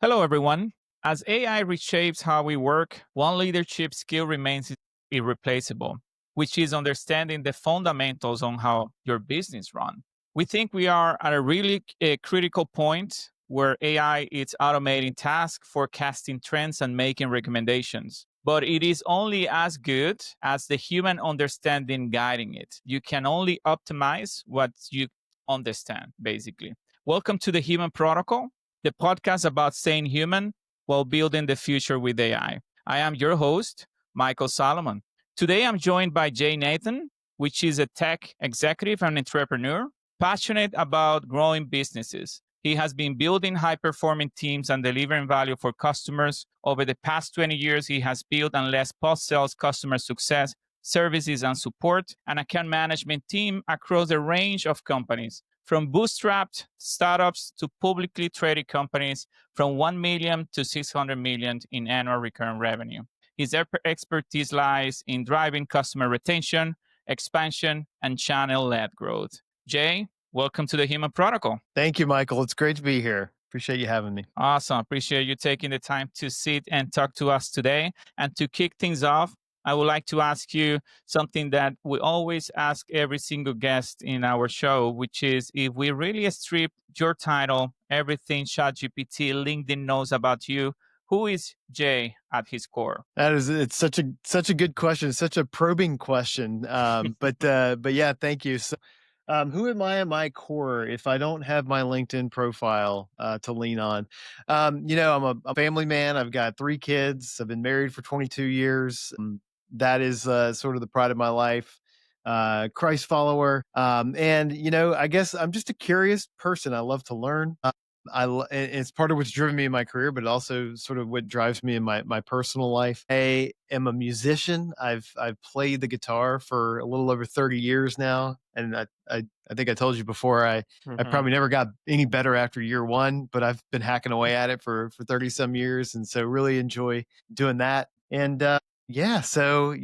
Hello, everyone. As AI reshapes how we work, one leadership skill remains irreplaceable, which is understanding the fundamentals on how your business runs. We think we are at a really critical point where AI is automating tasks, forecasting trends, and making recommendations. But it is only as good as the human understanding guiding it. You can only optimize what you understand, basically. Welcome to the Human Protocol, the podcast about staying human while building the future with AI. I am your host, Mykel Salomon. Today, I'm joined by Jay Nathan, which is a tech executive and entrepreneur, passionate about growing businesses. He has been building high performing teams and delivering value for customers. Over the past 20 years, he has built and led post sales customer success, services and support, and account management team across a range of companies, from bootstrapped startups to publicly traded companies, from 1 million to 600 million in annual recurring revenue. His expertise lies in driving customer retention, expansion, and channel-led growth. Jay, welcome to the Human Protocol. Thank you, Mykel. It's great to be here. Appreciate you having me. Awesome. Appreciate you taking the time to sit and talk to us today. And to kick things off, I would like to ask you something that we always ask every single guest in our show, which is if we really strip your title, everything ChatGPT, LinkedIn knows about you, who is Jay at his core? It's such a good question. It's such a probing question. But yeah, thank you. So, who am I at my core if I don't have my LinkedIn profile to lean on? I'm a family man. I've got 3 kids. I've been married for 22 years. That is sort of the pride of my life. Christ follower. And I guess I'm just a curious person. I love to learn. It's part of what's driven me in my career, but also sort of what drives me in my personal life. I am a musician. I've played the guitar for a little over 30 years now, and I think I told you before. I probably never got any better after year 1, but I've been hacking away at it for 30 some years, and so really enjoy doing that. And yeah, so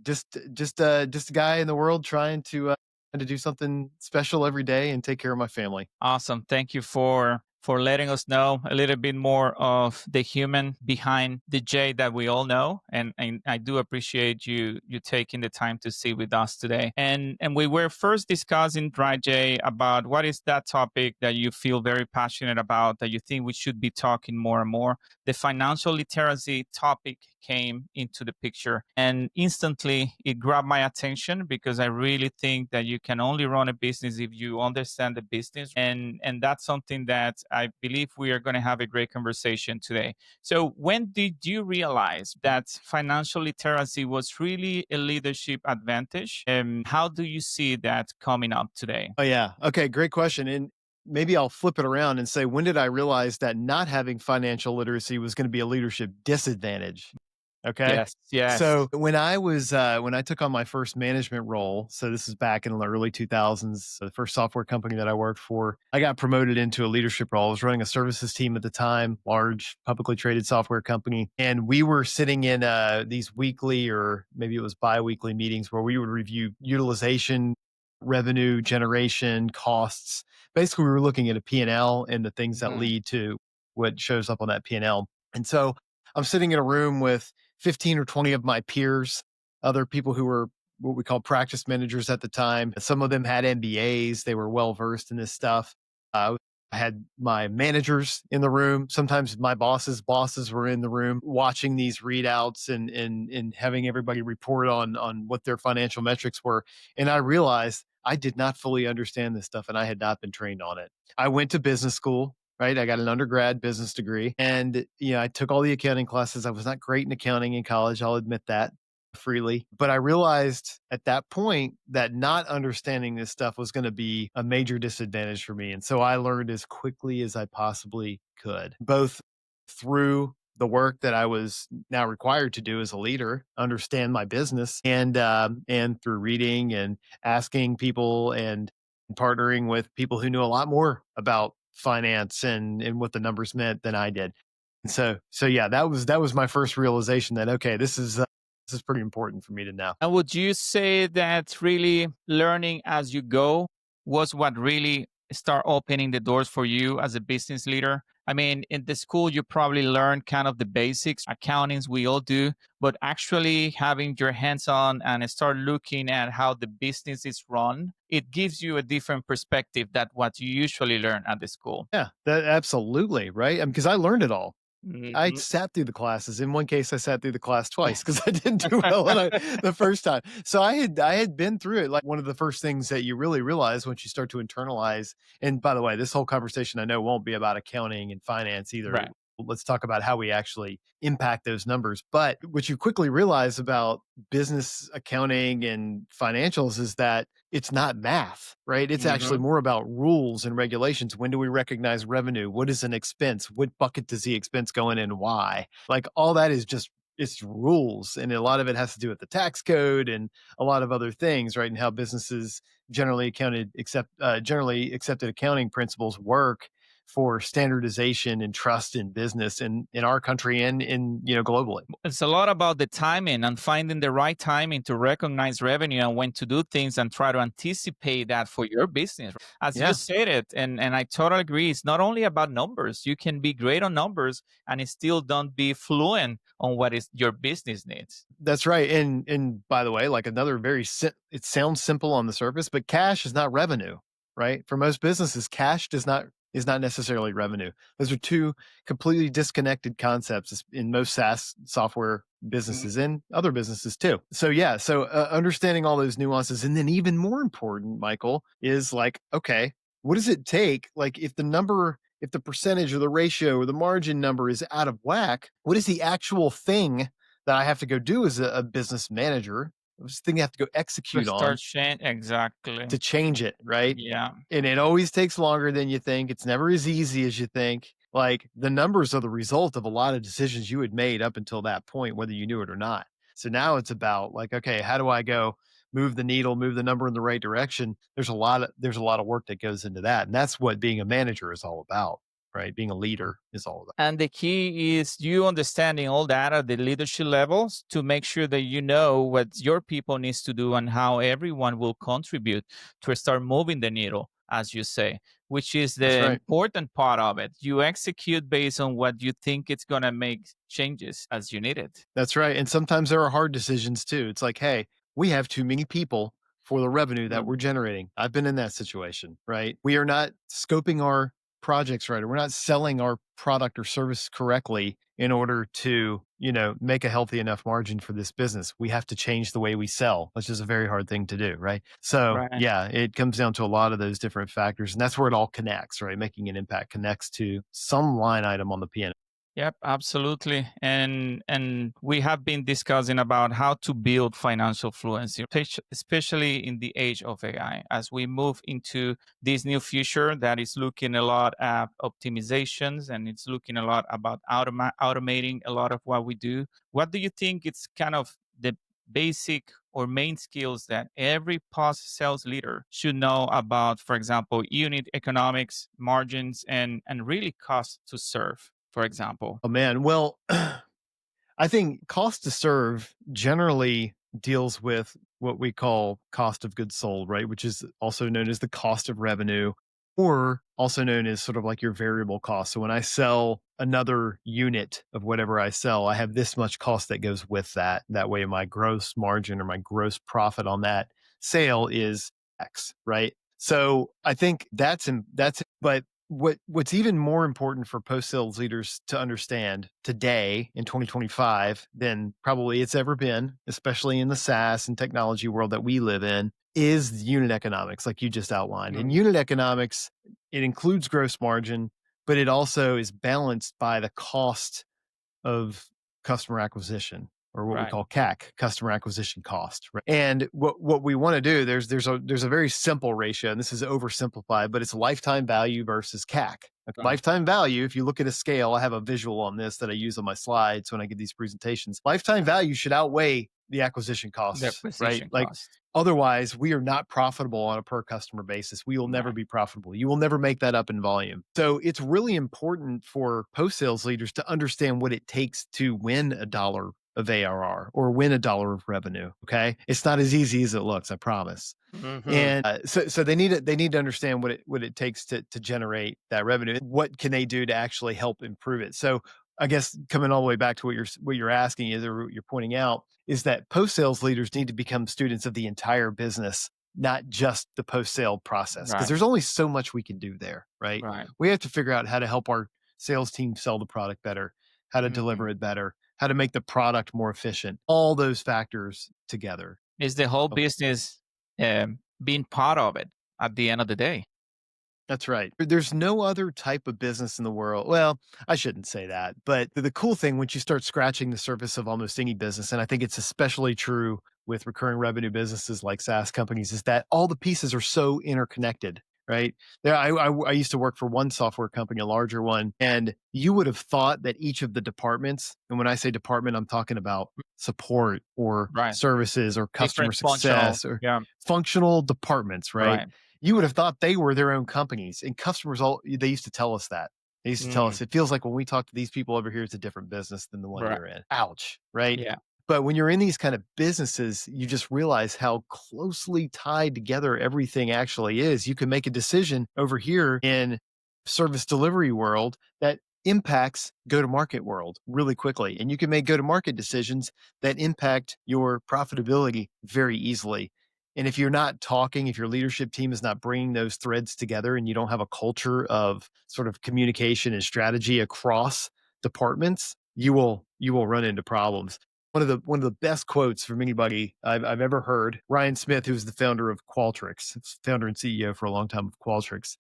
just a guy in the world trying to do something special every day and take care of my family. Awesome. Thank you for letting us know a little bit more of the human behind the Jay that we all know. And I do appreciate you taking the time to sit with us today. And we were first discussing, right, Jay, about what is that topic that you feel very passionate about, that you think we should be talking more and more. The financial literacy topic came into the picture, and instantly it grabbed my attention because I really think that you can only run a business if you understand the business. And that's something that I believe we are going to have a great conversation today. So when did you realize that financial literacy was really a leadership advantage? And how do you see that coming up today? Oh, yeah. Okay, great question. And maybe I'll flip it around and say, when did I realize that not having financial literacy was going to be a leadership disadvantage? Okay. Yes. So when I took on my first management role, so this is back in the early 2000s, the first software company that I worked for, I got promoted into a leadership role. I was running a services team at the time, large publicly traded software company. And we were sitting in these weekly, or maybe it was bi-weekly meetings, where we would review utilization, revenue generation, costs. Basically, we were looking at a P&L and the things that lead to what shows up on that P&L. And so I'm sitting in a room with 15 or 20 of my peers, other people who were what we call practice managers at the time. Some of them had MBAs. They were well versed in this stuff. I had my managers in the room. Sometimes my bosses were in the room watching these readouts and having everybody report on what their financial metrics were. And I realized I did not fully understand this stuff and I had not been trained on it. I went to business school. Right. I got an undergrad business degree and, I took all the accounting classes. I was not great in accounting in college. I'll admit that freely. But I realized at that point that not understanding this stuff was going to be a major disadvantage for me. And so I learned as quickly as I possibly could, both through the work that I was now required to do as a leader, understand my business, and through reading and asking people and partnering with people who knew a lot more about finance and what the numbers meant than I did. And so yeah, that was my first realization that, okay, this is pretty important for me to know. And would you say that really learning as you go was what really start opening the doors for you as a business leader? I mean, in the school, you probably learn kind of the basics, accountings we all do, but actually having your hands on and start looking at how the business is run, it gives you a different perspective than what you usually learn at the school. Yeah, that absolutely, right? Because I learned it all. I Mhm. sat through the classes. In one case, I sat through the class twice because I didn't do well the first time. So I had been through it. Like one of the first things that you really realize once you start to internalize. And by the way, this whole conversation I know won't be about accounting and finance either. Right. Let's talk about how we actually impact those numbers. But what you quickly realize about business accounting and financials is that it's not math, right? It's actually Mhm. more about rules and regulations. When do we recognize revenue? What is an expense? What bucket does the expense go in and why? Like all that is just it's rules. And a lot of it has to do with the tax code and a lot of other things, right? And how businesses generally accepted accounting principles work for standardization and trust in business in our country and in globally. It's a lot about the timing and finding the right timing to recognize revenue and when to do things and try to anticipate that for your business. As you Yeah. said it, and I totally agree, it's not only about numbers. You can be great on numbers and it still don't be fluent on what is your business needs. That's right, and by the way, like another it sounds simple on the surface, but cash is not revenue, right? For most businesses, cash does not is not necessarily revenue. Those are two completely disconnected concepts in most SaaS software businesses Mhm. and other businesses too. So yeah, understanding all those nuances, and then even more important, Michael, is like, okay, what does it take? Like if the percentage or the ratio or the margin number is out of whack, what is the actual thing that I have to go do as a business manager? This thing I have to go To execute start on change exactly. to change it, right? Yeah. And it always takes longer than you think. It's never as easy as you think. Like the numbers are the result of a lot of decisions you had made up until that point, whether you knew it or not. So now it's about like, okay, how do I go move the needle, move the number in the right direction? There's a lot of work that goes into that. And that's what being a manager is all about, right? Being a leader is all about. And the key is you understanding all that at the leadership levels to make sure that you know what your people needs to do and how everyone will contribute to start moving the needle, as you say, which is That's the right. important part of it. You execute based on what you think it's gonna make changes as you need it. That's right, and sometimes there are hard decisions too. It's like, "Hey, we have too many people for the revenue that Mm. we're generating." I've been in that situation, right? We are not scoping our projects right, or we're not selling our product or service correctly in order to, make a healthy enough margin for this business. We have to change the way we sell, which is a very hard thing to do, right? So, Right. yeah, it comes down to a lot of those different factors, and that's where it all connects, right? Making an impact connects to some line item on the P&L. Yep, absolutely. And we have been discussing about how to build financial fluency, especially in the age of AI, as we move into this new future that is looking a lot at optimizations and it's looking a lot about automating a lot of what we do. What do you think it's kind of the basic or main skills that every post sales leader should know about, for example, unit economics, margins, and really cost to serve, for example? Oh, man. Well, I think cost to serve generally deals with what we call cost of goods sold, right? Which is also known as the cost of revenue, or also known as sort of like your variable cost. So when I sell another unit of whatever I sell, I have this much cost that goes with that. That way, my gross margin or my gross profit on that sale is X, right? So I think but what's even more important for post sales leaders to understand today in 2025 than probably it's ever been, especially in the SaaS and technology world that we live in, is unit economics, like you just outlined. And Mm, unit economics, it includes gross margin, but it also is balanced by the cost of customer acquisition, or what we right. call CAC, customer acquisition cost. Right? And what we want to do, there's a very simple ratio, and this is oversimplified, but it's lifetime value versus CAC. Okay, Right. lifetime value, if you look at a scale, I have a visual on this that I use on my slides when I give these presentations. Lifetime value should outweigh the acquisition The costs, right? acquisition Like cost. otherwise, we are not profitable on a per customer basis. We will never Right. be profitable. You will never make that up in volume. So it's really important for post sales leaders to understand what it takes to win a dollar of ARR or win a dollar of revenue. Okay. It's not as easy as it looks, I promise. Hmm. And so they need to understand what it takes to generate that revenue. What can they do to actually help improve it? So I guess coming all the way back to what you're asking is, or what you're pointing out, is that post sales leaders need to become students of the entire business, not just the post sale process, because Right. there's only so much we can do there, right? Right. We have to figure out how to help our sales team sell the product better, how to Hmm. deliver it better, how to make the product more efficient. All those factors together. Is the whole business being part of it at the end of the day? That's right. There's no other type of business in the world. Well, I shouldn't say that, but the cool thing, once you start scratching the surface of almost any business, and I think it's especially true with recurring revenue businesses like SaaS companies, is that all the pieces are so interconnected, right? I used to work for one software company, a larger one, and you would have thought that each of the departments, and when I say department, I'm talking about support or Right. services or customer Different functional. success or Yeah. functional departments, right? Right. You would have thought they were their own companies, and customers all they used to tell us that. They used to tell Mm, us, "It feels like when we talk to these people over here, it's a different business than the one right. you're in." Ouch, right? Yeah. But when you're in these kind of businesses, you just realize how closely tied together everything actually is. You can make a decision over here in service delivery world that impacts go to market world really quickly, and you can make go to market decisions that impact your profitability very easily. And if you're not talking, if your leadership team is not bringing those threads together and you don't have a culture of sort of communication and strategy across departments, you will run into problems. One of the best quotes from anybody I've ever heard, Ryan Smith, who's the founder of Qualtrics, founder and CEO for a long time of Qualtrics.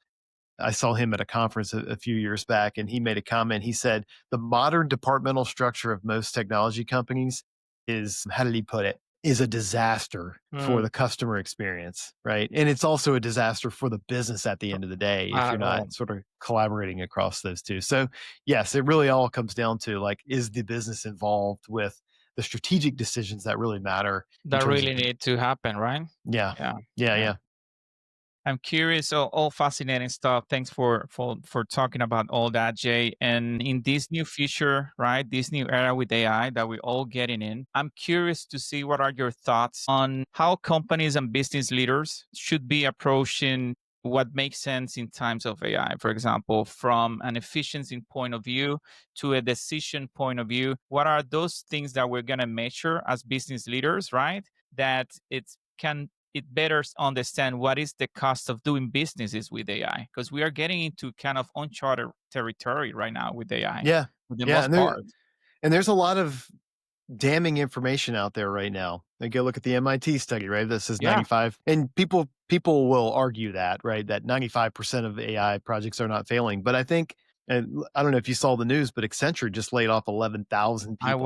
I saw him at a conference a few years back, and he made a comment. He said, "The modern departmental structure of most technology companies is, how did he put it, is a disaster for Mm, the customer experience, right? And it's also a disaster for the business at the end of the day if you're oh, not sort of collaborating across those two." So, yes, it really all comes down to like, is the business involved with the strategic decisions that really matter in that terms of, really need to happen, right? yeah, Yeah. yeah, Yeah. yeah. I'm curious. All fascinating stuff. Thanks for talking about all that, Jay. And in this new future, right, this new era with AI that we're all getting in, I'm curious to see what are your thoughts on how companies and business leaders should be approaching what makes sense in times of AI. For example, from an efficiency point of view to a decision point of view, what are those things that we're gonna measure as business leaders, right? That it better understand what is the cost of doing businesses with AI, because we are getting into kind of uncharted territory right now with AI Yeah. for the Yeah. most part. And there's a lot of damning information out there right now. Like, go look at the MIT study, right? This is Yeah, 95, and people will argue that, right? That 95% of AI projects are not failing. But I think, and I don't know if you saw the news, but Accenture just laid off 11,000 people,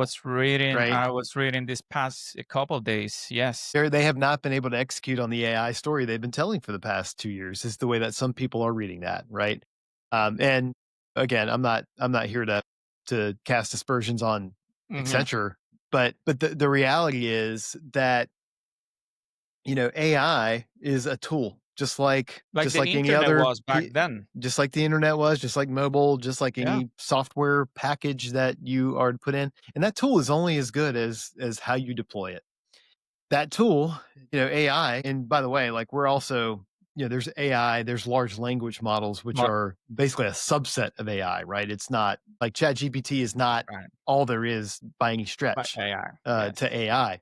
right? I was reading this past a couple of days. Yes. They have not been able to execute on the AI story they've been telling for the past 2 years. Is the way that some people are reading that, right? And again, I'm not here to cast aspersions on Hmm. Accenture, but the reality is that AI is a tool, just like Like just the like any internet other, was back then. just like the internet was, just like mobile, just like Yeah, any software package that you are to put in, and that tool is only as good as how you deploy it. That tool, AI, and by the way, like, we're also, there's AI, there's large language models, which but are basically a subset of AI, right? It's not like ChatGPT is not right, all there is by any but stretch AI. Yes. to AI.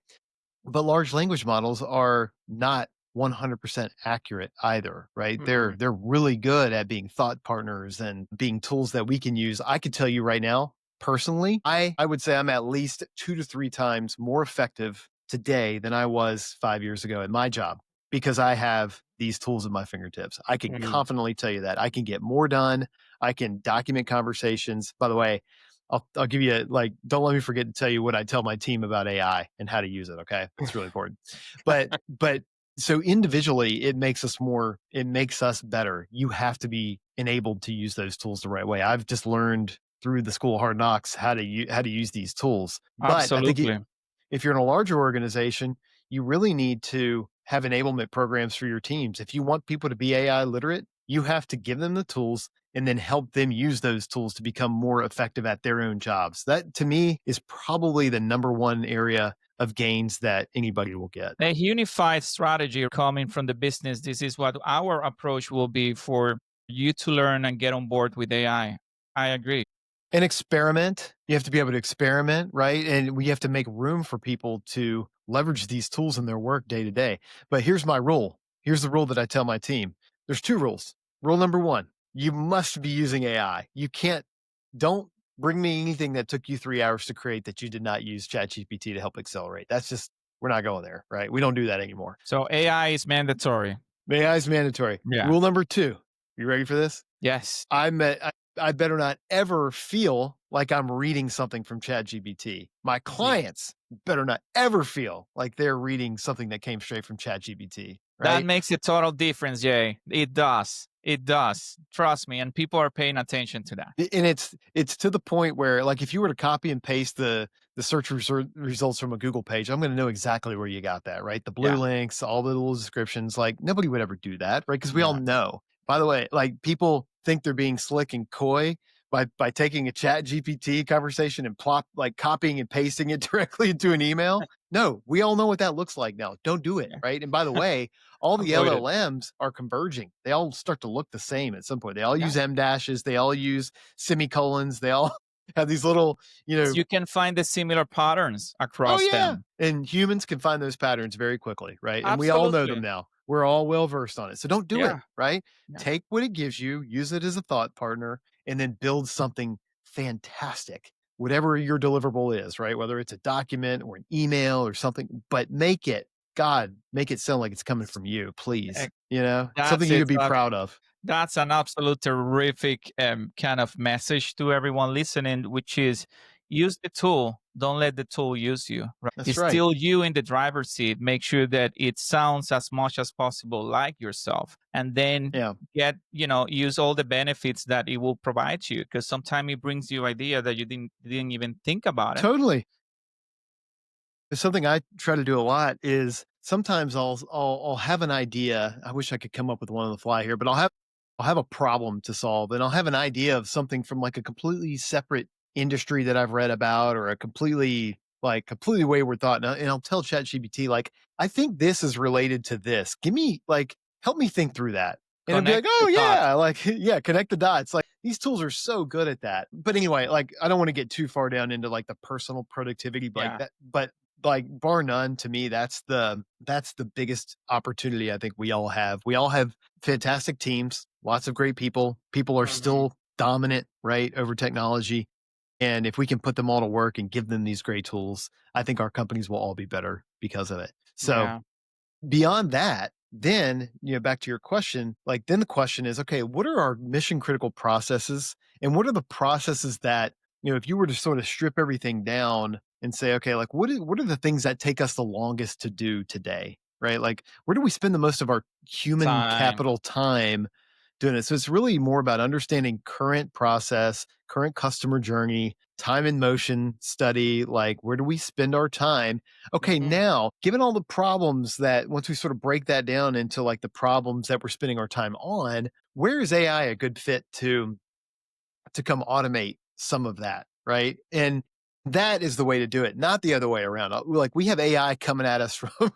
But large language models are not 100% accurate either, right? Mm, They're really good at being thought partners and being tools that we can use. I could tell you right now, personally, I would say I'm at least 2 to 3 times more effective today than I was 5 years ago at my job because I have these tools at my fingertips. I can mm. confidently tell you that I can get more done. I can document conversations. By the way, I'll give you like, don't let me forget to tell you what I tell my team about AI and how to use it. Okay. It's really important. But so individually, it makes us better. You have to be enabled to use those tools the right way. I've just learned through the school of hard knocks how to use these tools. But I think Absolutely. if you're in a larger organization, you really need to have enablement programs for your teams. If you want people to be AI literate, you have to give them the tools and then help them use those tools to become more effective at their own jobs. That to me is probably the number one area of gains that anybody will get. A unified strategy coming from the business. This is what our approach will be for you to learn and get on board with AI. I agree. And experiment. You have to be able to experiment, right? And we have to make room for people to leverage these tools in their work day to day. But here's my rule. Here's the rule that I tell my team. There's two rules. Rule number one, you must be using AI. You can't, don't bring me anything that took you 3 hours to create that you did not use ChatGPT to help accelerate. That's just, we're not going there, right? We don't do that anymore. So AI is mandatory. AI is mandatory. Yeah. Rule number two, you ready for this? Yes. I better not ever feel like I'm reading something from ChatGPT. My clients better not ever feel like they're reading something that came straight from ChatGPT, That right? makes a total difference, Jay. It does. It does. Trust me. And people are paying attention to that. And it's to the point where, like, if you were to copy and paste the search results from a Google page, I'm going to know exactly where you got that, right? The blue Yeah. links, all the little descriptions. Like, nobody would ever do that, right? Because we all Yeah. know. By the way, like, people think they're being slick and coy by taking a Chat GPT conversation and like copying and pasting it directly into an email. No, we all know what that looks like now. Don't do it, Yeah. right? And by the way, all the Avoid it. LLMs are converging. They all start to look the same at some point. They all Yeah. use M dashes. They all use semicolons. They all have these little, You can find the similar patterns oh across yeah. them. And humans can find those patterns very quickly, right? And we all know them Absolutely. now. We're all well versed on it. So don't do it, Yeah. right? Yeah. Take what it gives you, use it as a thought partner, and then build something fantastic. Whatever your deliverable is, right? Whether it's a document or an email or something, but make it sound like it's coming from you, please. Eh, Something That's you it. could be proud of. That's an absolute terrific kind of message to everyone listening, which is use the tool. Don't let the tool use you. Right? That's It's right. still you in the driver's seat. Make sure that it sounds as much as possible like yourself. And then Yeah, use all the benefits that it will provide you. Because sometimes it brings you idea that you didn't even think about it. totally. Something I try to do a lot is sometimes I'll have an idea. I wish I could come up with one on the fly here, but I'll have a problem to solve, and I'll have an idea of something from like a completely separate industry that I've read about, or a completely wayward thought, and I'll tell ChatGPT like, I think this is related to this. Give me like help me think through that, and it'll be like, Connect the oh dots. yeah, like yeah, connect the dots. Like these tools are so good at that. But anyway, like I don't want to get too far down into like the personal productivity like Yeah. that, but like bar none to me that's the biggest opportunity I think we all have. We all have fantastic teams, lots of great people are Mhm. still dominant, right, over technology, and if we can put them all to work and give them these great tools, I think our companies will all be better because of it. So Yeah. beyond that, then, back to your question, like then the question is, okay, what are our mission critical processes? And what are the processes that, if you were to sort of strip everything down and say, okay, like what are the things that take us the longest to do today? Right? Like where do we spend the most of our human Time. capital time doing it? So it's really more about understanding current process, current customer journey, time in motion study, like where do we spend our time. Okay, Mhm. now, given all the problems that once we sort of break that down into like the problems that we're spending our time on, where is AI a good fit to come automate some of that, right? And that is the way to do it, not the other way around. Like we have AI coming at us from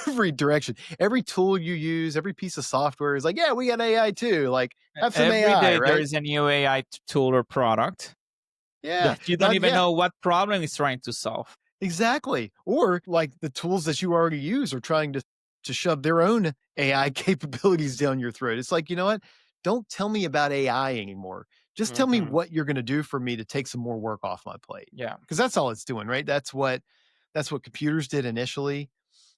every direction. Every tool you use, every piece of software is like, yeah, we got AI too. Like have some Every AI, day there right? is a new AI tool or product Yeah, that you don't not even yeah. know what problem it's trying to solve. Exactly. Or like the tools that you already use are trying to shove their own AI capabilities down your throat. It's like, you know what? Don't tell me about AI anymore. Just tell me Mhm. what you're going to do for me to take some more work off my plate. Yeah. Because that's all it's doing, right? That's what computers did initially.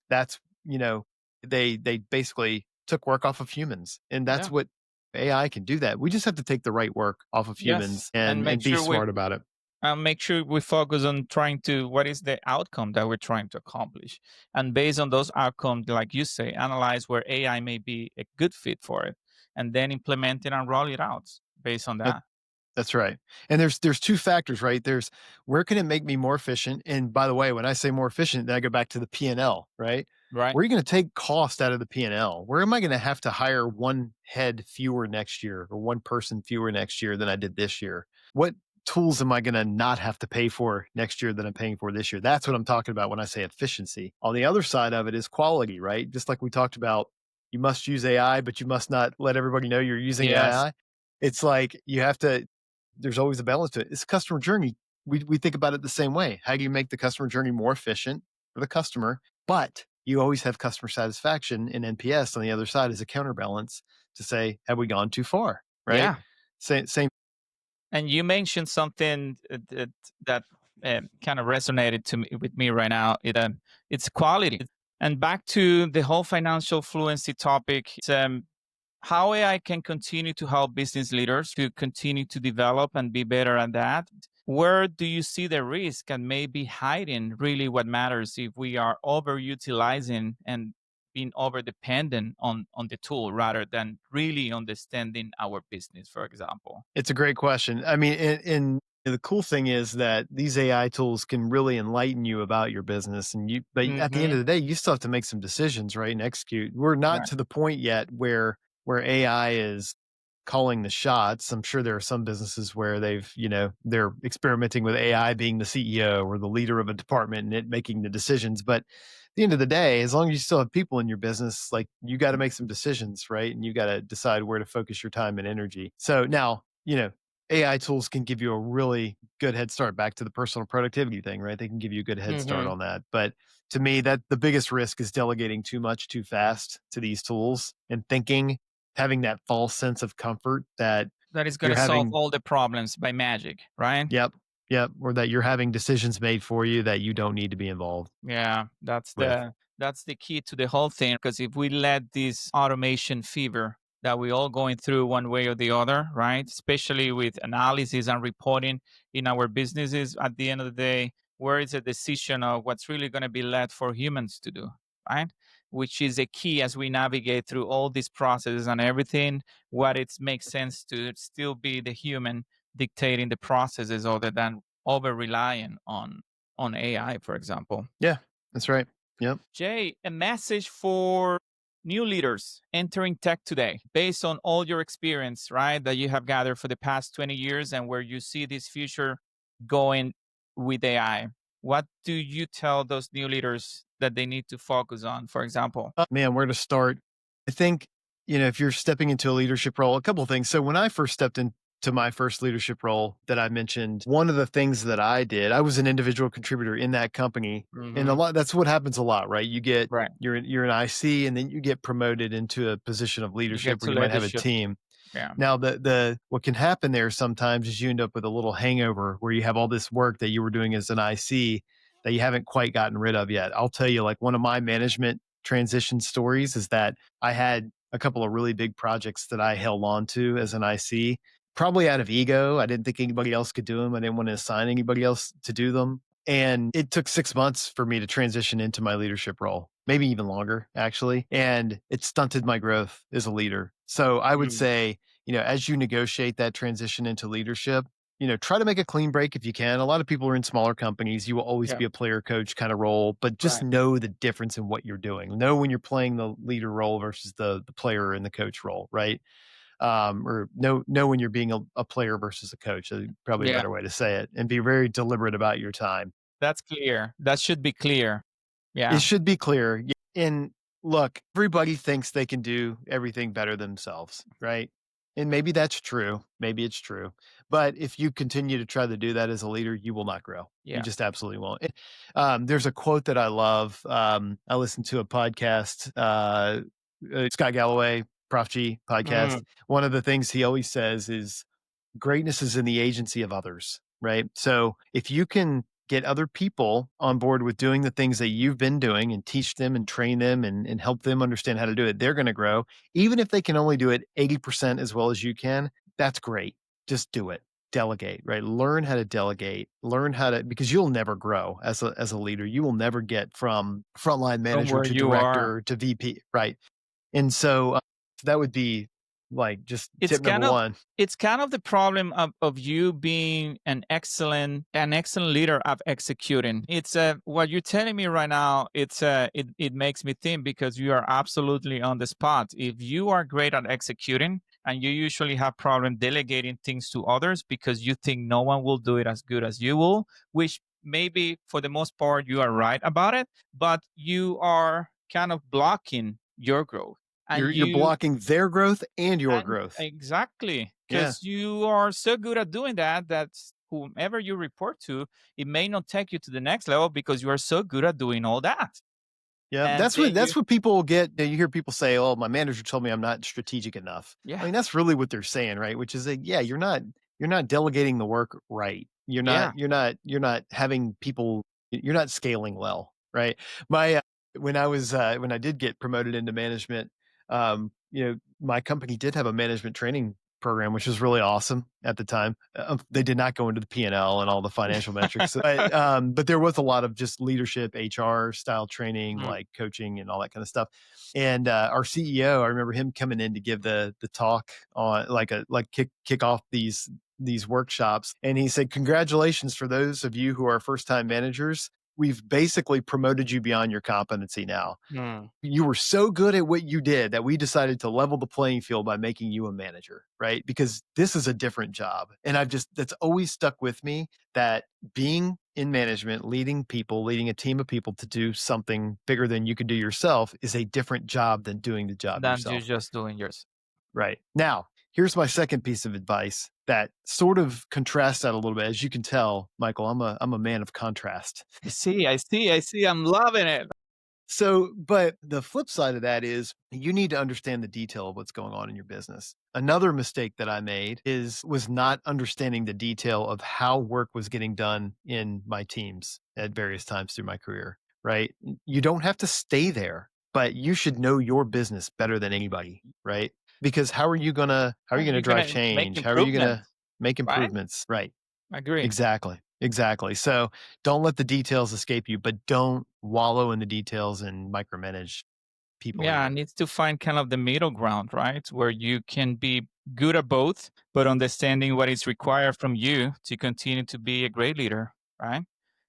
That's, they basically took work off of humans. And that's Yeah. what AI can do that. We just have to take the right work off of Yes. humans And and be smart about it. make sure we focus on trying to what is the outcome that we're trying to accomplish. And based on those outcomes, like you say, analyze where AI may be a good fit for it and then implement it and roll it out based on that. That's right. And there's two factors, right? There's where can it make me more efficient? And by the way, when I say more efficient, then I go back to the P&L, right? Right. Where are you going to take cost out of the P&L? Where am I going to have to hire one head fewer next year or one person fewer next year than I did this year? What tools am I going to not have to pay for next year that I'm paying for this year? That's what I'm talking about when I say efficiency. On the other side of it is quality, right? Just like we talked about, you must use AI, but you must not let everybody know you're using Yes. AI. It's like you have to, there's always a balance to it. It's a customer journey. We think about it the same way. How do you make the customer journey more efficient for the customer? But you always have customer satisfaction in NPS on the other side as a counterbalance to say, have we gone too far? Right. Yeah. Same. And you mentioned something that kind of resonated with me right now. It's quality. And back to the whole financial fluency topic, it's, how AI can continue to help business leaders to continue to develop and be better at that. Where do you see the risk and maybe hiding really what matters if we are overutilizing and being over dependent on the tool rather than really understanding our business, for example? It's a great question. I mean, and the cool thing is that these AI tools can really enlighten you about your business, and but at the end Hmm. of the day, you still have to make some decisions, right, and execute. We're not Right. to the point yet where AI is calling the shots. I'm sure there are some businesses where they're experimenting with AI being the CEO or the leader of a department and it making the decisions. But at the end of the day, as long as you still have people in your business, like you got to make some decisions, right? And you got to decide where to focus your time and energy. So now, AI tools can give you a really good head start back to the personal productivity thing, right? They can give you a good head start Hmm. on that. But to me, that the biggest risk is delegating too much too fast to these tools and thinking having that false sense of comfort that That is going you're to solve having all the problems by magic, right? yep, yep, or that you're having decisions made for you that you don't need to be involved Yeah, with. that's the key to the whole thing. Because if we let this automation fever that we all going through one way or the other, right? Especially with analysis and reporting in our businesses, at the end of the day, where is a decision of what's really going to be left for humans to do, right? Which is a key as we navigate through all these processes and everything. What it makes sense to still be the human dictating the processes, other than over relying on AI, for example. Yeah, that's right. Yep. Jay, a message for new leaders entering tech today, based on all your experience, right, that you have gathered for the past 20 years and where you see this future going with AI. What do you tell those new leaders that they need to focus on, for example? Man, where to start? I think, if you're stepping into a leadership role, a couple of things. So when I first stepped into my first leadership role that I mentioned, one of the things that I did, I was an individual contributor in that company. And a Hmm. lot that's what happens a lot, right? Right. You're an IC and then you get promoted into a position of You leadership get where to you might have a leadership. team. Yeah. Now, the what can happen there sometimes is you end up with a little hangover where you have all this work that you were doing as an IC that you haven't quite gotten rid of yet. I'll tell you, like one of my management transition stories is that I had a couple of really big projects that I held on to as an IC, probably out of ego. I didn't think anybody else could do them. I didn't want to assign anybody else to do them. And it took 6 months for me to transition into my leadership role, maybe even longer, actually. And it stunted my growth as a leader. So I would Mm. say, as you negotiate that transition into leadership, try to make a clean break if you can. A lot of people are in smaller companies. You will always Yeah. be a player coach kind of role, but just Right. know the difference in what you're doing. Know when you're playing the leader role versus the player in the coach role, right? Or know when you're being a player versus a coach. Probably a Yeah. better way to say it, and be very deliberate about your time. That's clear. That should be clear. It Yeah. should be clear. And look, everybody thinks they can do everything better themselves, right? And maybe that's true. Maybe it's true. But if you continue to try to do that as a leader, you will not grow. You Yeah. just absolutely won't. There's a quote that I love. I listened to a podcast, Scott Galloway, Prof G podcast. Mm. One of the things he always says is, greatness is in the agency of others, right? So if you can get other people on board with doing the things that you've been doing and teach them and train them and help them understand how to do it, they're going to grow. Even if they can only do it 80% as well as you can, that's great. Just do it. Delegate, right? Learn how to delegate, learn how to, because you'll never grow as a leader. You will never get from frontline From manager where to you are. director to VP, right? And so that would be Like just It's tip number kind of one. it's kind of the problem of you being an excellent leader of executing. It's what you're telling me right now. It makes me think because you are absolutely on the spot. If you are great at executing and you usually have problem delegating things to others because you think no one will do it as good as you will, which maybe for the most part you are right about it, but you are kind of blocking your growth and You're you blocking their growth and your and growth. exactly, Yeah. because you are so good at doing that that whomever you report to, it may not take you to the next level because you are so good at doing all that. Yeah, And then you, that's what people get. You hear people say, "Oh, my manager told me I'm not strategic enough." I yeah, mean, that's really what they're saying, right? Which is that, yeah, you're not delegating the work right. yeah. You're not having people. You're not scaling well, right? My when I did get promoted into management, my company did have a management training program, which was really awesome at the time. They did not go into the P&L and all the financial metrics, but there was a lot of just leadership, HR style training, Mm. like coaching and all that kind of stuff. And our CEO, I remember him coming in to give the talk on like kick off these workshops, and he said, "Congratulations for those of you who are first time managers. We've basically promoted you beyond your competency now. Mm. You were so good at what you did that we decided to level the playing field by making you a manager, right? Because this is a different job." And that's always stuck with me, that being in management, leading people, leading a team of people to do something bigger than you could do yourself is a different job than doing the job Than you yourself. just doing yours. Right. Now, here's my second piece of advice that sort of contrasts that a little bit. As you can tell, Michael, I'm a man of contrast. I see. I'm loving it. So, but the flip side of that is you need to understand the detail of what's going on in your business. Another mistake that I made was not understanding the detail of how work was getting done in my teams at various times through my career, right? You don't have to stay there, but you should know your business better than anybody, right? Because how are Yeah, you going to you're drive gonna make change? How are you going to improvements, make right? improvements? Right. Agree. Exactly. Exactly. So don't let the details escape you, but don't wallow in the details and micromanage people Yeah, either. needs to find kind of the middle ground, right? Where you can be good at both, but understanding what is required from you to continue to be a great leader, right?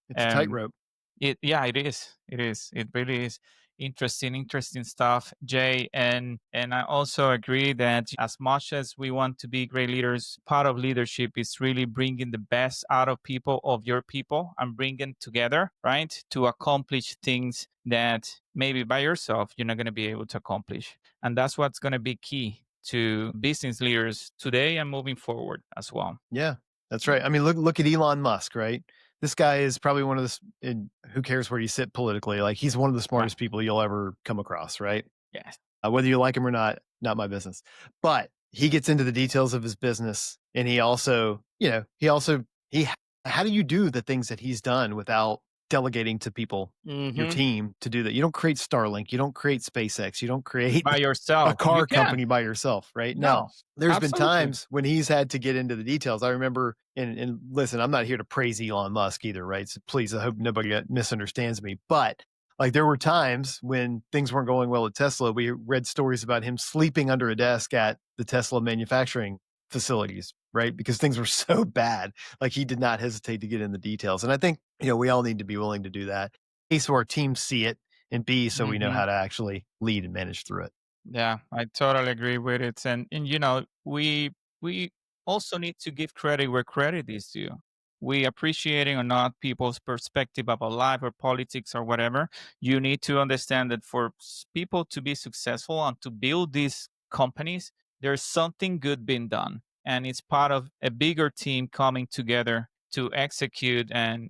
It's a Um, tightrope. yeah, it is. It is. It really is interesting stuff, Jay. And I also agree that as much as we want to be great leaders, part of leadership is really bringing the best out of people, of your people, and bringing together, right, to accomplish things that maybe by yourself you're not going to be able to accomplish. And that's what's going to be key to business leaders today and moving forward as well. Yeah, that's right. I mean, look at Elon Musk, right? This guy is probably one of who cares where you sit politically? Like he's one of the Yeah. smartest people you'll ever come across, right? Yes. Whether you like him or not, not my business. But he gets into the details of his business, and he also, he. How do you do the things that he's done without delegating to people, your Hmm. team, to do that? You don't create Starlink, you don't create SpaceX, you don't create By a yourself, you car can. company by yourself, right? No, No, there's been absolutely. times when he's had to get into the details. I remember, and listen, I'm not here to praise Elon Musk either, right? So please, I hope nobody misunderstands me, but like there were times when things weren't going well at Tesla. We read stories about him sleeping under a desk at the Tesla manufacturing facilities, right? Because things were so bad. Like he did not hesitate to get in the details. And I think, we all need to be willing to do that. A, so our teams see it, and B, so we know Mhm. how to actually lead and manage through it. Yeah, I totally agree with it. And we also need to give credit where credit is due. We appreciating or not people's perspective about life or politics or whatever. You need to understand that for people to be successful and to build these companies, there's something good being done. And it's part of a bigger team coming together to execute and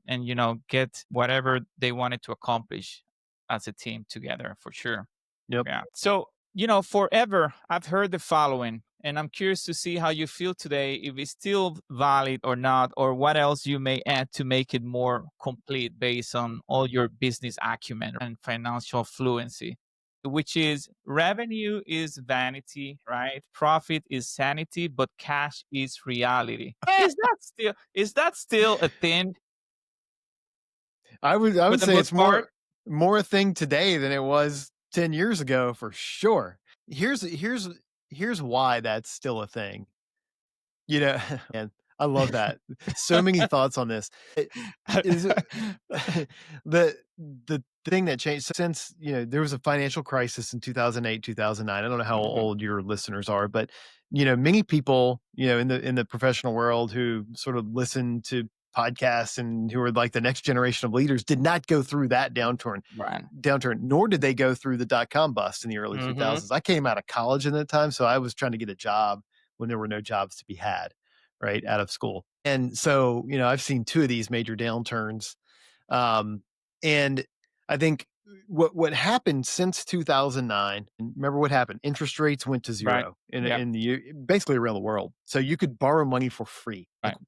get whatever they wanted to accomplish as a team together for sure. Yep. Yeah. So, forever I've heard the following, and I'm curious to see how you feel today, if it's still valid or not, or what else you may add to make it more complete based on all your business acumen and financial fluency, which is revenue is vanity, right? Profit is sanity, but cash is reality. Is that still a thing I for would the say most it's part? more a thing today than it was 10 years ago for sure. Here's here's why that's still a thing. You know, and I love that. So many thoughts on this. It is it the the thing that changed since, there was a financial crisis in 2008, 2009. I don't know how Mhm. old your listeners are, but, many people, in the professional world who sort of listen to podcasts and who are like the next generation of leaders did not go through that Right. nor did they go through the dot-com bust in the early Mhm. 2000s. I came out of college in that time, so I was trying to get a job when there were no jobs to be had, right, out of school. And so, I've seen 2 of these major downturns. Um, and I think what happened since 2009, and remember what happened? Interest rates went to Right. 0 Yep. in the basically around the world. So you could borrow money for free. Like, Right.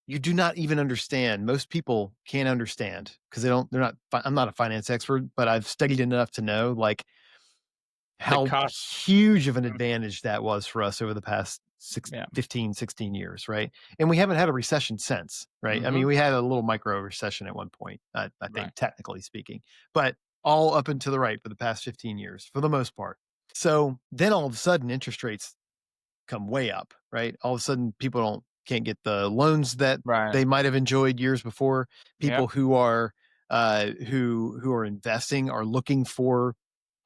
you do not even understand. Most people can't understand because they're not I'm not a finance expert, but I've studied enough to know, like, The how cost. huge of an Mm. advantage that was for us over the past Yeah. 15, 16 years, right? And we haven't had a recession since, right? I mean, Mhm. we had a little micro recession at one point, I think, Right. technically speaking, but all up and to the right for the past 15 years, for the most part. So then all of a sudden, interest rates come way up, right? All of a sudden, people can't get the loans that Right. they might have enjoyed years before. Yep. People who are investing are looking for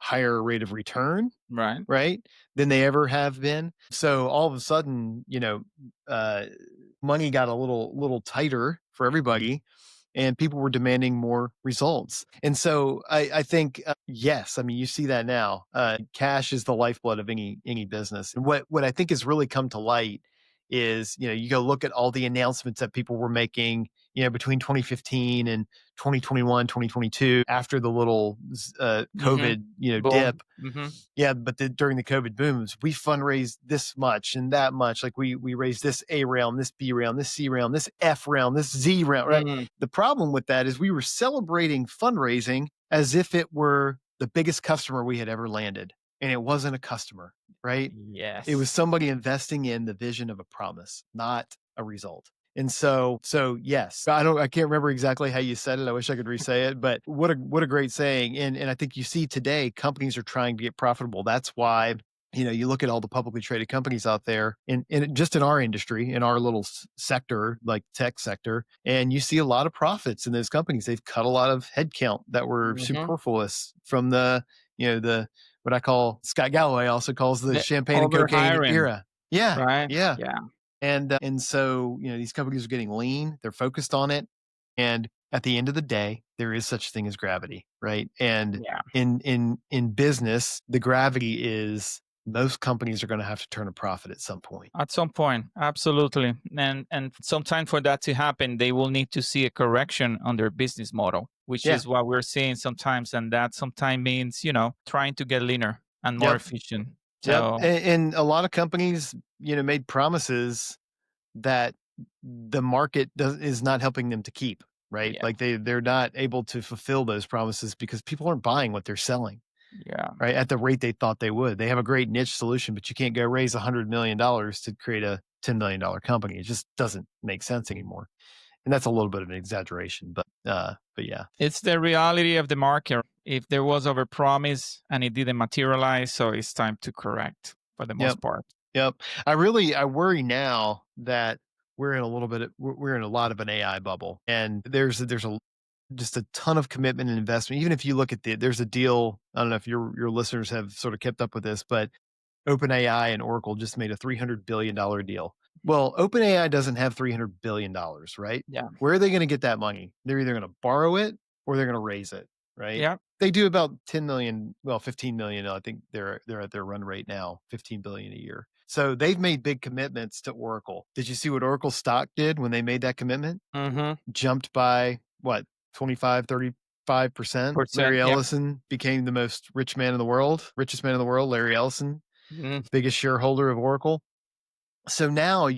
higher rate of return, Right. right, than they ever have been. So all of a sudden, uh, money got a little tighter for everybody, and people were demanding more results. And so I think, yes, I mean, you see that now. Cash is the lifeblood of any business. And what I think has really come to light is, you go look at all the announcements that people were making, between 2015 and 2021, 2022, after the little Mhm. COVID, Boom. dip. Mhm. Yeah, but during the COVID booms, we fundraised this much and that much. Like, we raised this A round, this B round, this C round, this F round, this Z round, right? Mm. The problem with that is we were celebrating fundraising as if it were the biggest customer we had ever landed, and it wasn't a customer, right? It was Yes. somebody investing in the vision of a promise, not a result. And so yes, I can't remember exactly how you said it. I wish I could re-say it, but what a great saying. And I think you see today companies are trying to get profitable. That's why, you look at all the publicly traded companies out there in just in our industry, in our little sector, like tech sector, and you see a lot of profits in those companies. They've cut a lot of headcount that were Mhm. superfluous from the what I call, Scott Galloway also calls the The champagne and cocaine overhiring. era. Yeah, Right. yeah. Yeah. And so, these companies are getting lean, they're focused on it, and at the end of the day, there is such thing as gravity, right? And Yeah. in business, the gravity is most companies are gonna have to turn a profit at some point. At some point, absolutely. And sometime for that to happen, they will need to see a correction on their business model, which Yeah. is what we're seeing sometimes. And that sometimes means, trying to get leaner and more Yep. efficient. Yep. So And a lot of companies, made promises that the market is not helping them to keep, right? yeah, Like, they're not able to fulfill those promises because people aren't buying what they're selling, yeah. right, at the rate they thought they would. They have a great niche solution, but you can't go raise $100 million to create a $10 million company. It just doesn't make sense anymore. And that's a little bit of an exaggeration, but yeah. It's the reality of the market. If there was overpromise and it didn't materialize, so it's time to correct for the Yep. most part. Yep. I worry now that we're in a lot of an AI bubble, and there's a just a ton of commitment and investment. Even if you look at there's a deal. I don't know if your listeners have sort of kept up with this, but OpenAI and Oracle just made a $300 billion deal. Well, OpenAI doesn't have $300 billion, right? Yeah. Where are they going to get that money? They're either going to borrow it or they're going to raise it, right? Yeah. They do about 10 million, well, 15 million. I think they're at their run rate now, 15 billion a year. So they've made big commitments to Oracle. Did you see what Oracle stock did when they made that commitment? Mm-hmm. Jumped by what, 25, 35%. Percent. Larry Yeah. Ellison became the most richest man in the world, Larry Ellison, Mm, biggest shareholder of Oracle. So now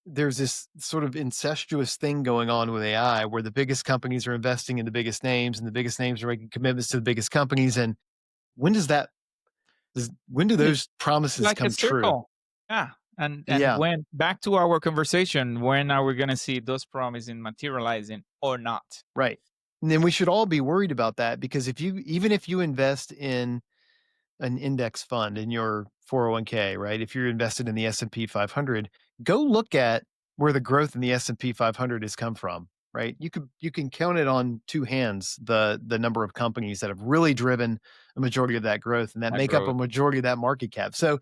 there's this sort of incestuous thing going on with AI where the biggest companies are investing in the biggest names and the biggest names are making commitments to the biggest companies. And when does that, when do it's those promises like a come true? circle. Yeah. And Yeah, when back to our conversation, when are we gonna see those promises materializing or not? right. And then we should all be worried about that because even if you invest in an index fund in your 401k, right? If you're invested in the S&P 500, go look at where the growth in the S&P 500 has come from, right? You can count it on two hands the number of companies that have really driven a majority of that growth and that That make up a growth. majority of that market cap. So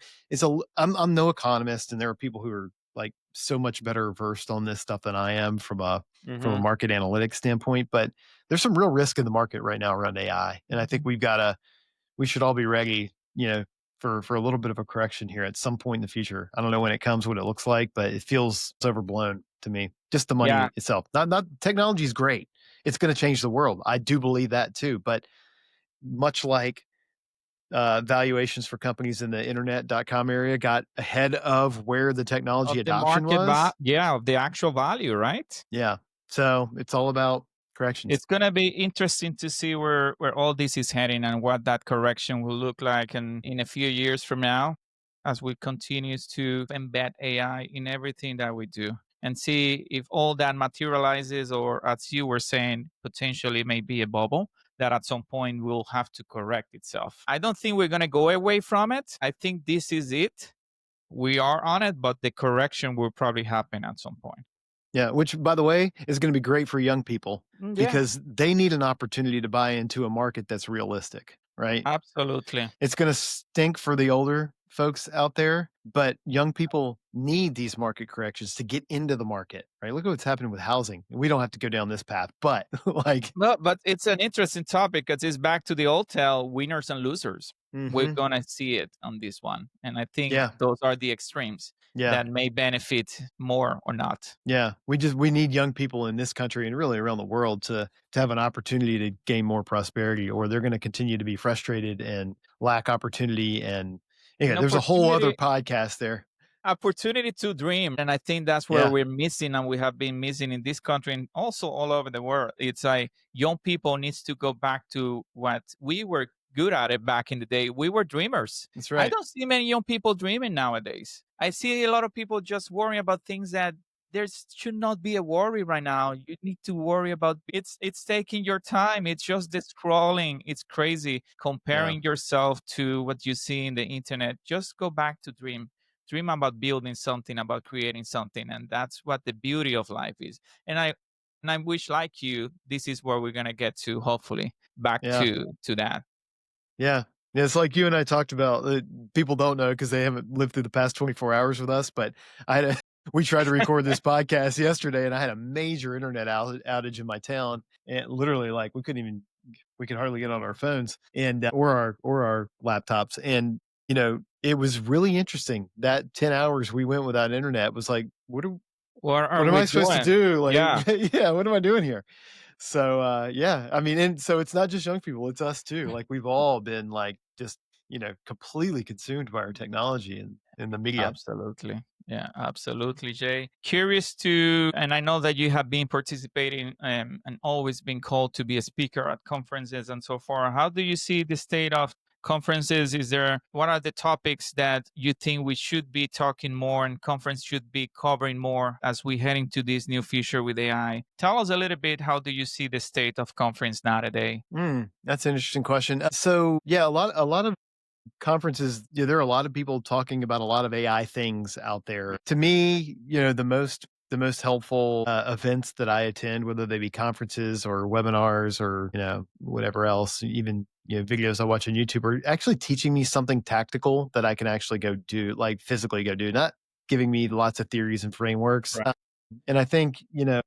I'm no economist, and there are people who are like so much better versed on this stuff than I am from a Hmm. market analytics standpoint, but there's some real risk in the market right now around AI, and I think we should all be ready, for a little bit of a correction here at some point in the future. I don't know when it comes, what it looks like, but it feels overblown to me. Just the Yeah, money itself. Not technology is great. It's going to change the world. I do believe that too. But much like valuations for companies in the internet.com area got ahead of where the technology of the adoption was. yeah, of the actual value, right? Yeah. So it's all about corrections. It's gonna be interesting to see where all this is heading and what that correction will look like in a few years from now, as we continues to embed AI in everything that we do, and see if all that materializes, or as you were saying, potentially may be a bubble that at some point will have to correct itself. I don't think we're gonna go away from it. I think this is it. We are on it, but the correction will probably happen at some point. Yeah, which by the way is going to be great for young people Yeah, because they need an opportunity to buy into a market that's realistic, right? absolutely. It's going to stink for the older folks out there, but young people need these market corrections to get into the market, right? Look at what's happening with housing. We don't have to go down this path, but like, No, but it's an interesting topic because it's back to the old tale, winners and losers. We're mhm, gonna see it on this one, and I think yeah, those are the extremes yeah. that may benefit more or not. Yeah, we need young people in this country and really around the world to have an opportunity to gain more prosperity, or they're going to continue to be frustrated and lack opportunity. And yeah, An there's a whole other opportunity podcast there. opportunity to dream, and I think that's where Yeah, we're missing, and we have been missing in this country and also all over the world. It's like young people needs to go back to what we were good at it back in the day. We were dreamers. that's I right. don't see many young people dreaming nowadays. I see a lot of people just worrying about things that should not be a worry right now. You need to worry about it's taking your time. It's just the scrolling. It's crazy Yeah, comparing yourself to what you see in the internet. Just go back to dream about building something, about creating something, and that's what the beauty of life is. And I wish, like you, this is where we're going to get to, hopefully back yeah, to that. yeah. Yeah, it's like you and I talked about. People don't know because they haven't lived through the past 24 hours with us. But I had a, we tried to record this podcast yesterday, and I had a major internet outage in my town, and literally, like, we could hardly get on our phones and or our laptops. And it was really interesting. That 10 hours we went without internet was like, What are what am we I supposed to doing? do? Like, Yeah, yeah, what am I doing here? So yeah, I mean, and so it's not just young people, it's us too. Like, we've all been like just completely consumed by our technology and the media. absolutely. Yeah, absolutely, Jay. Curious to, and I know that you have been participating and always been called to be a speaker at conferences and so forth. How do you see the state of conferences? What are the topics that you think we should be talking more and conference should be covering more as we head into this new future with AI? Tell us a little bit, how do you see the state of conference nowadays? That's an interesting question. So yeah, a lot of conferences, yeah, there are a lot of people talking about a lot of AI things out there. To me, the most helpful events that I attend, whether they be conferences or webinars or whatever else, even videos I watch on YouTube, are actually teaching me something tactical that I can actually go do, like physically go do, not giving me lots of theories and frameworks. Right. And I think uh,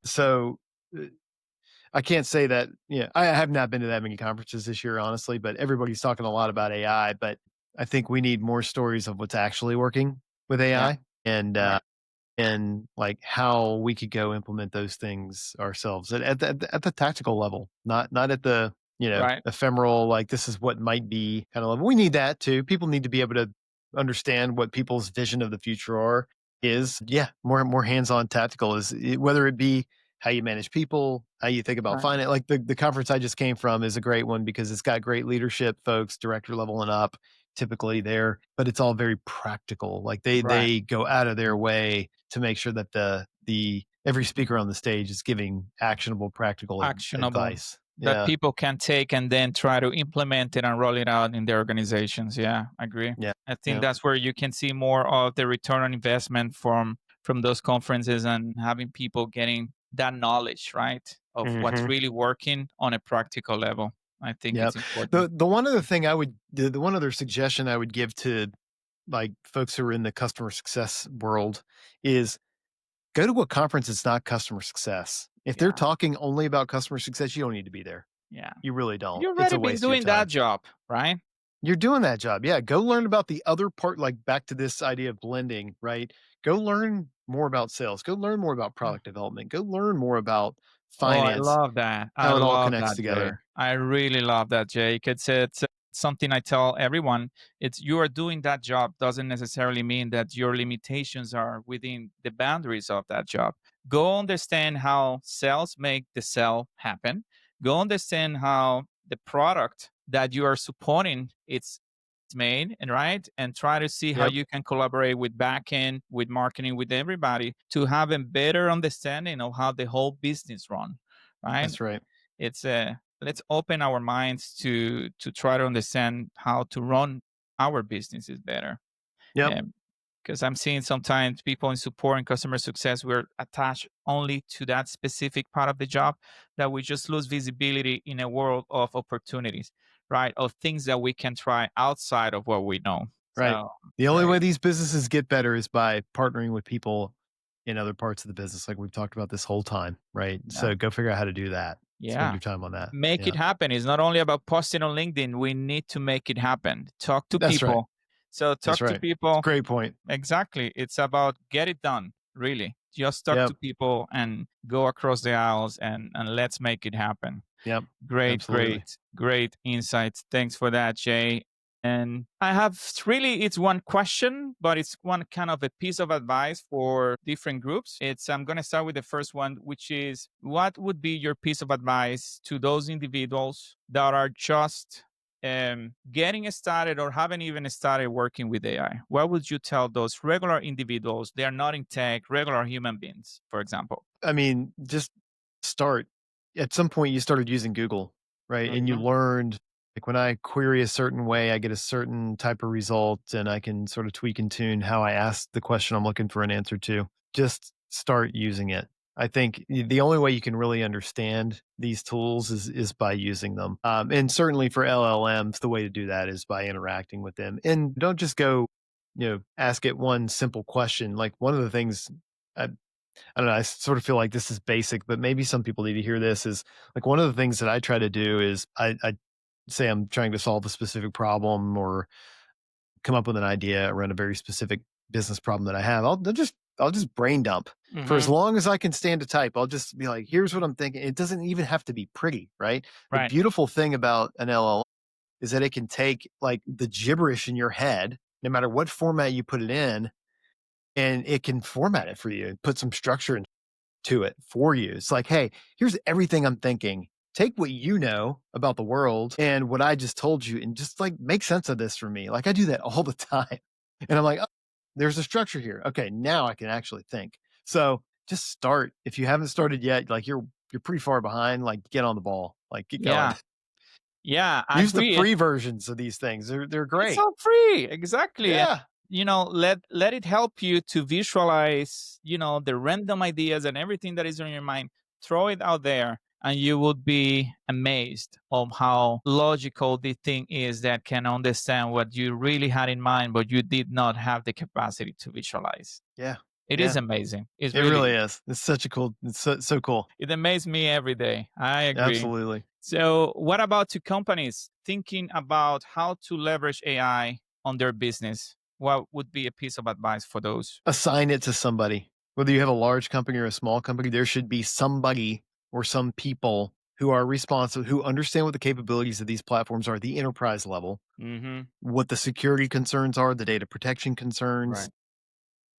I can't say that. Yeah, I have not been to that many conferences this year, honestly, but everybody's talking a lot about AI. But I think we need more stories of what's actually working with Yeah. AI and Right. like how we could go implement those things ourselves at the tactical level, not at the Right. ephemeral, like this is what might be kind of level. We need that too. People need to be able to understand what people's vision of the future is. Yeah, more hands on tactical whether it be how you manage people, how you think about Right. finance. Like the conference I just came from is a great one because it's got great leadership folks, director level and up, typically there, but it's all very practical. Like they Right. they go out of their way to make sure that the every speaker on the stage is giving actionable, practical Actionable. advice. that Yeah. people can take and then try to implement it and roll it out in their organizations. Yeah, I agree. Yeah. I think Yeah. that's where you can see more of the return on investment from those conferences and having people getting that knowledge, right, of what's Hmm. really working on a practical level. I think Yeah. it's important. The one other thing I would the one other suggestion I would give to like folks who are in the customer success world is go to a conference that's not customer success. If they're Yeah, talking only about customer success, you don't need to be there. yeah. You really don't. You've It's already a been waste of your doing that time. job, right? You're doing that job. Yeah. Go learn about the other part, like back to this idea of blending, right? Go learn more about sales. Go learn more about product development. Go learn more about Oh, I finance, love that. I how it all love connects that, Jay. together. I really love that, Jake. It's something I tell everyone. It's you are doing that job doesn't necessarily mean that your limitations are within the boundaries of that job. Go understand how sales make the sell happen. Go understand how the product that you are supporting it's made and right and try to see how Yep. you can collaborate with backend, with marketing, with everybody to have a better understanding of how the whole business run, right? That's right. It's let's open our minds to try to understand how to run our businesses better. Yep. Um, because I'm seeing sometimes people in support and customer success, we're attached only to that specific part of the job that we just lose visibility in a world of opportunities, right? Of things that we can try outside of what we know. Right. So, The only way great. these businesses get better is by partnering with people in other parts of the business, like we've talked about this whole time, right? Yeah. So go figure out how to do that. Spend Yeah. your time on that. Make Yeah. it happen. It's not only about posting on LinkedIn. We need to make it happen. Talk to That's right. people. So, That's talk to right. It's a people. great point. Exactly. It's about get it done, really. Just talk to Yep. people and go across the aisles and let's make it happen. Yep. Great, Absolutely. great, great insights. Thanks for that, Jay. And I have really, it's one question, but it's one kind of a piece of advice for different groups. I'm going to start with the first one, which is what would be your piece of advice to those individuals that are just getting started or haven't even started working with AI? What would you tell those regular individuals? They are not in tech, regular human beings, for example. I mean, just start. At some point, you started using Google, right? And you Hmm. learned, like, when I query a certain way, I get a certain type of result, and I can sort of tweak and tune how I ask the question I'm looking for an answer to. Just start using it. I think the only way you can really understand these tools is by using them. And certainly for LLMs, the way to do that is by interacting with them. And don't just go, ask it one simple question. Like one of the things I I don't know. I sort of feel like this is basic, but maybe some people need to hear this. Is like one of the things that I try to do is I say I'm trying to solve a specific problem or come up with an idea around a very specific business problem that I have. I'll just brain dump for as Hmm. long as I can stand to type. I'll just be like, here's what I'm thinking. It doesn't even have to be pretty, right? The Right. beautiful thing about an LLM is that it can take like the gibberish in your head, no matter what format you put it in, and it can format it for you and put some structure to it for you. It's like, hey, here's everything I'm thinking. Take what you know about the world and what I just told you and just like make sense of this for me. Like I do that all the time. And I'm like, oh, there's a structure here. Okay, now I can actually think. So just start. If you haven't started yet, like you're pretty far behind, like get on the ball. Like get going. Yeah. Yeah. I Use the agree. free versions of these things. They're It's great. all free, exactly. And Yeah. let it help you to visualize, the random ideas and everything that is on your mind. Throw it out there, and you would be amazed of how logical the thing is that can understand what you really had in mind, but you did not have the capacity to visualize. Yeah. It is Yeah. amazing. It It really really is. is. It's such a cool, it's so cool. It amazes me every day. I agree. Absolutely. So, what about to companies thinking about how to leverage AI on their business? What would be a piece of advice for those? Assign it to somebody. Whether you have a large company or a small company, there should be somebody or some people who are responsible, who understand what the capabilities of these platforms are, the enterprise level, Hmm. what the security concerns are, the data protection Right. concerns,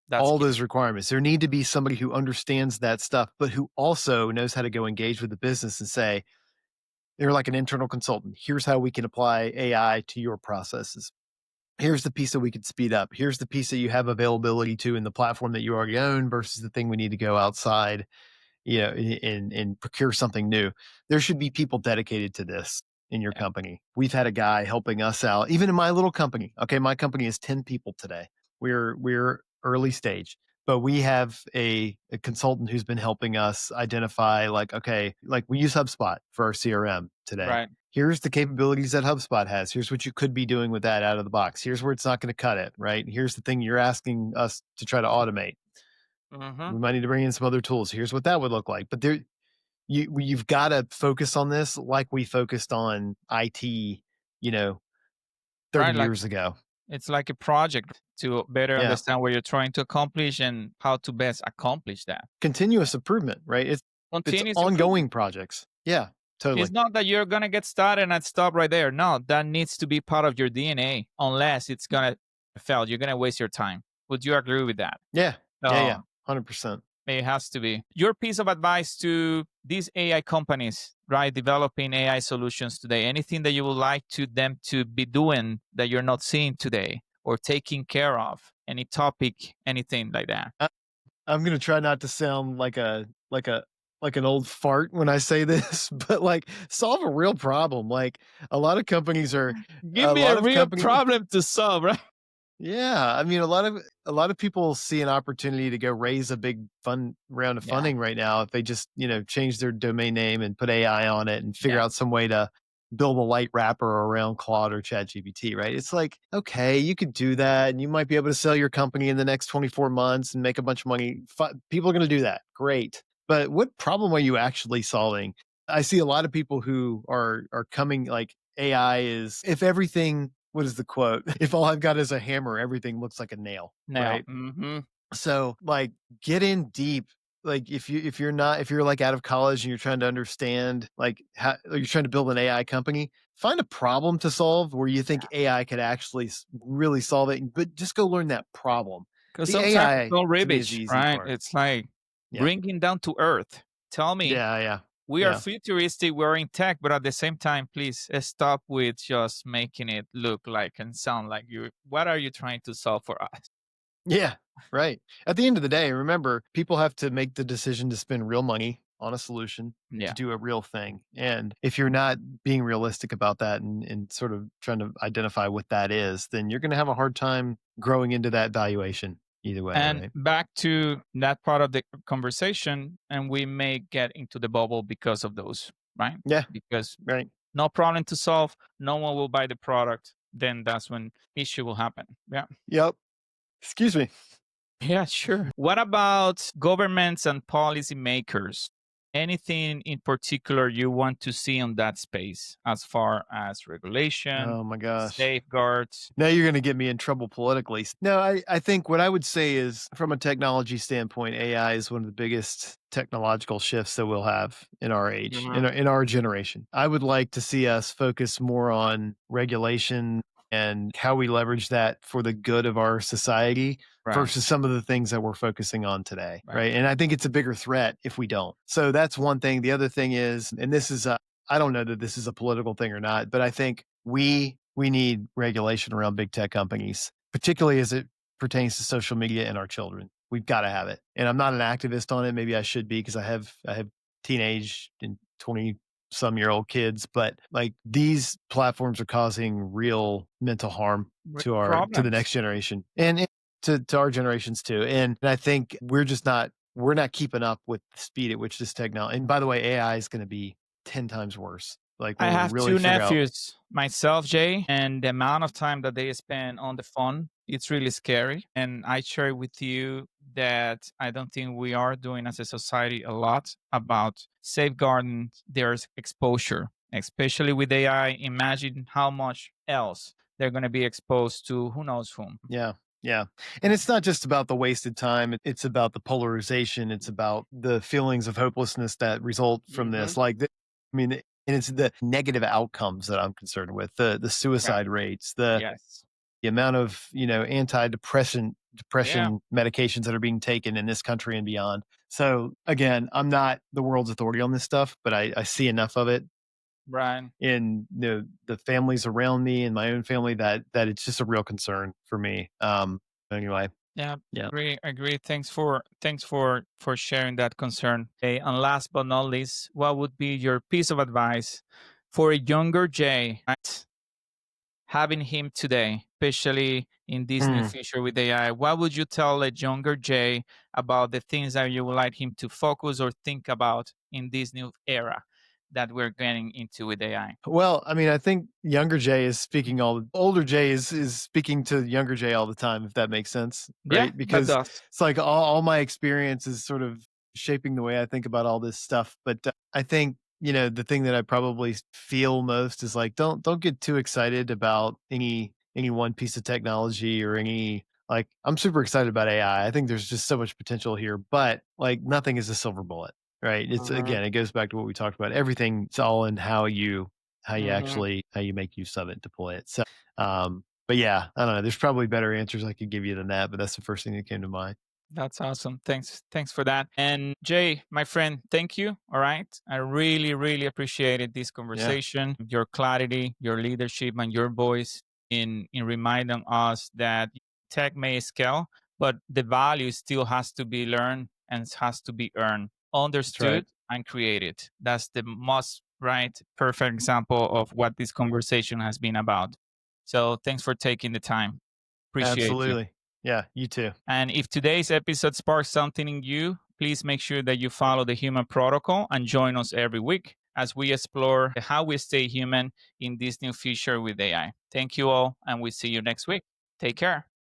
That's all key. those requirements. There need to be somebody who understands that stuff, but who also knows how to go engage with the business and say, they're like an internal consultant. Here's how we can apply AI to your processes. Here's the piece that we could speed up. Here's the piece that you have availability to in the platform that you already own versus the thing we need to go outside and procure something new. There should be people dedicated to this in your Yeah. company. We've had a guy helping us out, even in my little company. Okay, my company is 10 people today. We're early stage, but we have a consultant who's been helping us identify, like, okay, like we use HubSpot for our CRM today. Right. Here's the capabilities that HubSpot has. Here's what you could be doing with that out of the box. Here's where it's not going to cut it, right? Here's the thing you're asking us to try to automate. Hmm. We might need to bring in some other tools. Here's what that would look like. But you've got to focus on this like we focused on IT, you know, 30 Right. Like years ago. it's like a project to better Yeah. understand what you're trying to accomplish and how to best accomplish that. Continuous improvement, right? It's Continuous improvement. ongoing projects. Yeah, totally. It's not that you're gonna get started and stop right there. No, that needs to be part of your DNA. Unless it's gonna fail, you're gonna waste your time. Would you agree with that? Yeah. Yeah, yeah. So 100%. it has to be. Your piece of advice to these AI companies, right, developing AI solutions today. Anything that you would like to them to be doing that you're not seeing today or taking care of? Any topic, anything like that? I I'm gonna try not to sound like an old fart when I say this, but, like, solve a real problem. Like, a lot of companies are Give a me a lot of real company problem to solve, right? Yeah, I mean, a lot of people see an opportunity to go raise a big fund round of Yeah, funding right now if they just, change their domain name and put AI on it and figure yeah, out some way to build a light wrapper around Claude or ChatGPT, right? It's like, okay, you could do that and you might be able to sell your company in the next 24 months and make a bunch of money. People are going to do that. Great. But what problem are you actually solving? I see a lot of people who are coming like AI is if everything what is the quote? If all I've got is a hammer, everything looks like a nail, now, right? So, like, get in deep. Like, if you're like out of college and you're trying to understand, like, how you're trying to build an AI company, find a problem to solve where you think AI could actually really solve it, but just go learn that problem. because The sometimes it's AI all to me is the rubbish, easy right? part. It's like Yeah. bringing down to earth. Tell me, Yeah. Yeah. we are Yeah. futuristic, we're in tech, but at the same time, please stop with just making it look like and sound like you. What are you trying to solve for us? Yeah, right. At the end of the day, remember, people have to make the decision to spend real money on a solution to Yeah. do a real thing. And if you're not being realistic about that and sort of trying to identify what that is, then you're going to have a hard time growing into that valuation either way, And right? back to that part of the conversation, and we may get into the bubble because of those, right? Yeah, Because right. no problem to solve, no one will buy the product, then that's when issue will happen. Yeah. Yep. Excuse me. Yeah, sure. What about governments and policymakers? Anything in particular you want to see on that space as far as regulation, Oh my gosh. safeguards? Now you're going to get me in trouble politically. No, I think what I would say is from a technology standpoint, AI is one of the biggest technological shifts that we'll have in our age, Mhm. in our generation. I would like to see us focus more on regulation and how we leverage that for the good of our society Right, versus some of the things that we're focusing on today. right. Right. And I think it's a bigger threat if we don't. So that's one thing. The other thing is, and this is I don't know that this is a political thing or not, but I think we need regulation around big tech companies, particularly as it pertains to social media and our children. We've got to have it. And I'm not an activist on it. Maybe I should be because I have teenage and 20 some year old kids, but like these platforms are causing real mental harm to the Problems. next generation and to our generations too. And I think we're not keeping up with the speed at which this technology, and by the way, AI is going to be 10 times worse. Like I when we have really two figure out, nephews myself, Jay, and the amount of time that they spend on the phone, it's really scary. And I share with you that I don't think we are doing as a society a lot about safeguarding their exposure, especially with AI. Imagine how much else they're going to be exposed to who knows whom. yeah. Yeah. And it's not just about the wasted time. It's about the polarization. It's about the feelings of hopelessness that result from this. Hmm. I mean, and it's the negative outcomes that I'm concerned with, the Right. suicide rates, Yes. the amount of, Yeah. depression medications that are being taken in this country and beyond. So again, I'm not the world's authority on this stuff, but I see enough of it Right. in the families around me and my own family that it's just a real concern for me. Anyway. Yeah, Yeah. agree. Thanks for sharing that concern. Okay, and last but not least, what would be your piece of advice for a younger Jay, right? Having him today, especially in this new Mm. future with AI? What would you tell a younger Jay about the things that you would like him to focus or think about in this new era that we're getting into with AI? Well, I mean, I think younger Jay is speaking all older Jay is speaking to younger Jay all the time, if that makes sense, Yeah, right? that Because does. it's like all my experience is sort of shaping the way I think about all this stuff. But I think, the thing that I probably feel most is like don't get too excited about any one piece of technology or any like I'm super excited about AI. I think there's just so much potential here, but like nothing is a silver bullet, right? It's Mhm, again, it goes back to what we talked about. Everything's all in how you mhm. actually how you make use of it, deploy it. So, but yeah, I don't know. There's probably better answers I could give you than that, but that's the first thing that came to mind. That's awesome. Thanks for that. And Jay, my friend, thank you. All right. I really, really appreciated this Yeah, conversation, your clarity, your leadership, and your voice in reminding us that tech may scale, but the value still has to be learned and has to be earned, that's right. understood, and created. That's the most right, perfect example of what this conversation has been about. So thanks for taking the time. Appreciate you. Absolutely. Yeah, you too. And if today's episode sparks something in you, please make sure that you follow the Human Protocol and join us every week as we explore how we stay human in this new future with AI. Thank you all, and we see you next week. Take care.